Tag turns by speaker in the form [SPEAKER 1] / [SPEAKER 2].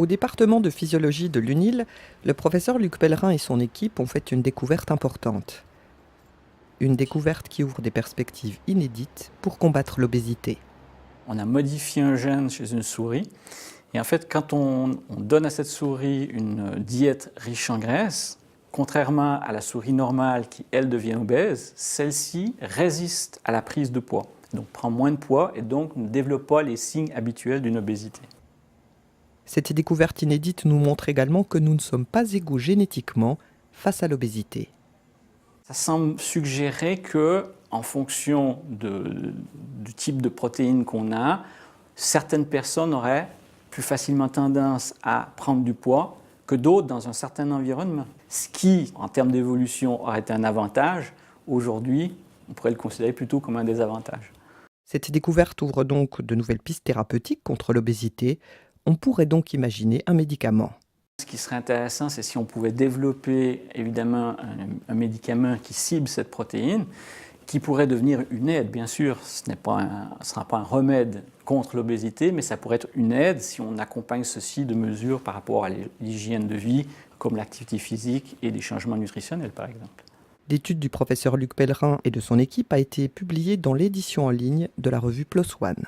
[SPEAKER 1] Au département de physiologie de l'UNIL, le professeur Luc Pellerin et son équipe ont fait une découverte importante. Une découverte qui ouvre des perspectives inédites pour combattre l'obésité.
[SPEAKER 2] On a modifié un gène chez une souris. Et en fait, quand on donne à cette souris une diète riche en graisse, contrairement à la souris normale qui, elle, devient obèse, celle-ci résiste à la prise de poids. Donc prend moins de poids et donc ne développe pas les signes habituels d'une obésité.
[SPEAKER 1] Cette découverte inédite nous montre également que nous ne sommes pas égaux génétiquement face à l'obésité.
[SPEAKER 2] Ça semble suggérer que, en fonction du type de protéines qu'on a, certaines personnes auraient plus facilement tendance à prendre du poids que d'autres dans un certain environnement. Ce qui, en termes d'évolution, aurait été un avantage, aujourd'hui, on pourrait le considérer plutôt comme un désavantage.
[SPEAKER 1] Cette découverte ouvre donc de nouvelles pistes thérapeutiques contre l'obésité. On pourrait donc imaginer un médicament.
[SPEAKER 2] Ce qui serait intéressant, c'est si on pouvait développer évidemment un médicament qui cible cette protéine, qui pourrait devenir une aide. Bien sûr, ce ne sera pas un remède contre l'obésité, mais ça pourrait être une aide si on accompagne ceci de mesures par rapport à l'hygiène de vie, comme l'activité physique et des changements nutritionnels, par exemple.
[SPEAKER 1] L'étude du professeur Luc Pellerin et de son équipe a été publiée dans l'édition en ligne de la revue PLOS ONE.